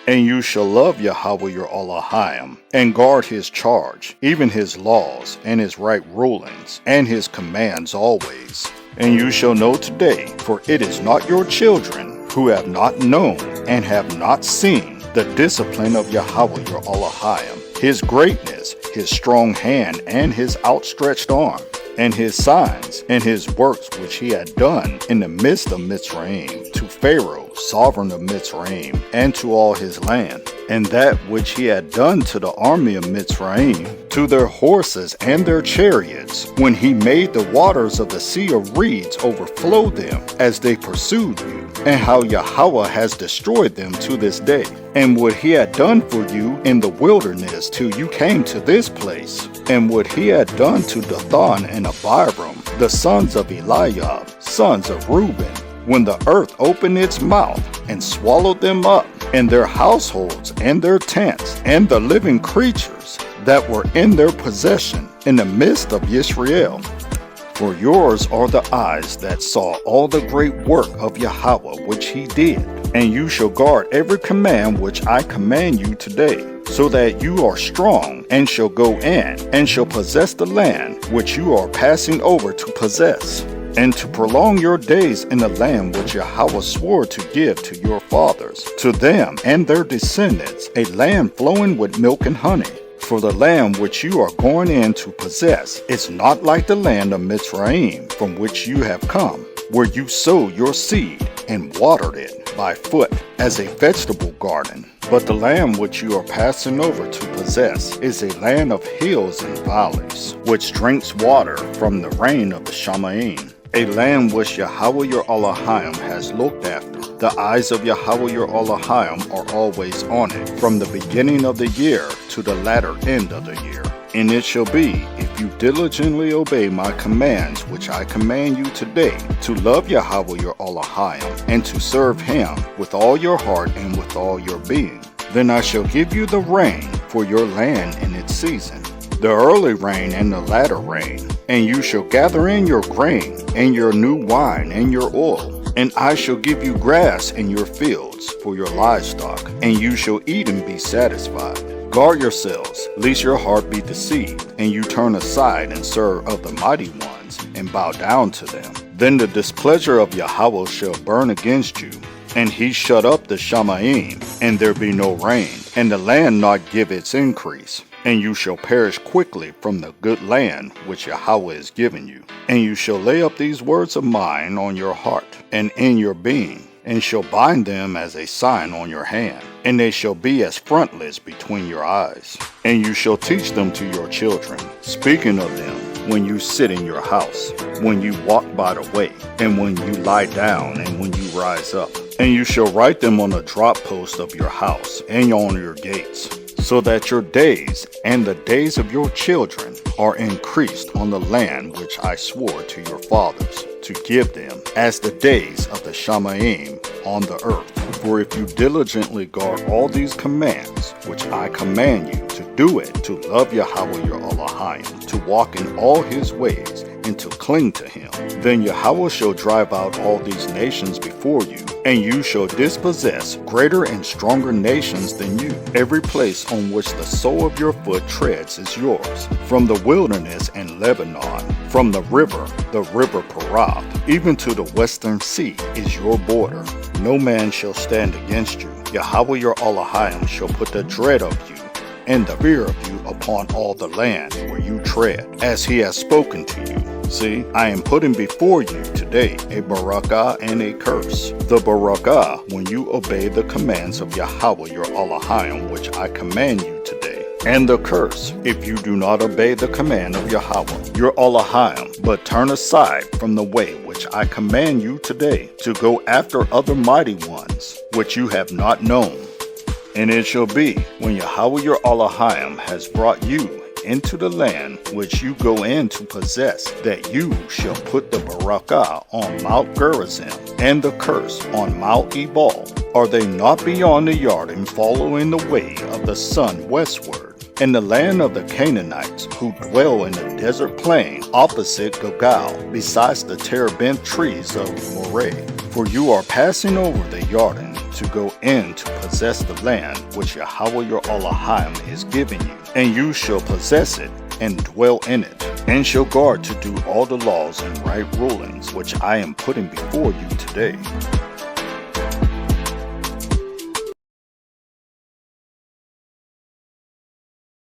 And you shall love Yahweh your Elohim, and guard his charge, even his laws, and his right rulings, and his commands always. And you shall know today, for it is not your children who have not known and have not seen the discipline of Yahweh your Elohim, his greatness, his strong hand, and his outstretched arm, and his signs, and his works which he had done in the midst of Mitzrayim, to Pharaoh, sovereign of Mitzrayim, and to all his land, and that which he had done to the army of Mitzrayim, to their horses and their chariots, when he made the waters of the sea of reeds overflow them as they pursued you, and how Yahweh has destroyed them to this day, and what he had done for you in the wilderness till you came to this place, and what he had done to Dathan and Abiram, the sons of Eliab, sons of Reuben, when the earth opened its mouth and swallowed them up, and their households and their tents, and the living creatures that were in their possession in the midst of Yisrael. For yours are the eyes that saw all the great work of Yahweh which he did, and you shall guard every command which I command you today, so that you are strong, and shall go in, and shall possess the land which you are passing over to possess, and to prolong your days in the land which Yahweh swore to give to your fathers, to them and their descendants, a land flowing with milk and honey. For the land which you are going in to possess is not like the land of Mitzrayim from which you have come, where you sowed your seed and watered it by foot as a vegetable garden. But the land which you are passing over to possess is a land of hills and valleys, which drinks water from the rain of the Shamayim, a land which Yahweh your Elohim has looked after. The eyes of Yahweh your Elohim are always on it, from the beginning of the year to the latter end of the year. And it shall be, if you diligently obey my commands which I command you today, to love Yahweh your Elohim, and to serve him with all your heart and with all your being, then I shall give you the rain for your land in its season, the early rain and the latter rain, and you shall gather in your grain, and your new wine, and your oil. And I shall give you grass in your fields for your livestock, and you shall eat and be satisfied. Guard yourselves, lest your heart be deceived, and you turn aside and serve of the mighty ones, and bow down to them. Then the displeasure of Yahweh shall burn against you, and he shut up the Shamayim, and there be no rain, and the land not give its increase. And you shall perish quickly from the good land which Yahweh has given you. And you shall lay up these words of mine on your heart and in your being, and shall bind them as a sign on your hand, and they shall be as frontlets between your eyes. And you shall teach them to your children, speaking of them when you sit in your house, when you walk by the way, and when you lie down, and when you rise up. And you shall write them on the drop post of your house and on your gates, so that your days and the days of your children are increased on the land which I swore to your fathers to give them, as the days of the Shamayim on the earth. For if you diligently guard all these commands which I command you, to do it, to love Yahweh your Elohim, to walk in all his ways, and to cling to him, then Yahweh shall drive out all these nations before you, and you shall dispossess greater and stronger nations than you. Every place on which the sole of your foot treads is yours, from the wilderness and Lebanon, from the river Parath, even to the western sea is your border. No man shall stand against you. Yahweh your Elohim shall put the dread of you and the fear of you upon all the land where you tread, as he has spoken to you. See, I am putting before you today a barakah and a curse. The barakah, when you obey the commands of Yahweh your Elohim, which I command you today. And the curse, if you do not obey the command of Yahweh your Elohim, but turn aside from the way which I command you today, to go after other mighty ones, which you have not known. And it shall be, when Yahweh your Elohim has brought you into the land which you go in to possess, that you shall put the barakah on Mount Gerizim, and the curse on Mount Ebal. Are they not beyond the Jordan, following the way of the sun westward? In the land of the Canaanites, who dwell in the desert plain opposite Gilgal, besides the terebinth trees of Moreh. For you are passing over the Jordan to go in to possess the land which Yahweh your Elohim is giving you, and you shall possess it and dwell in it, and shall guard to do all the laws and right rulings which I am putting before you today.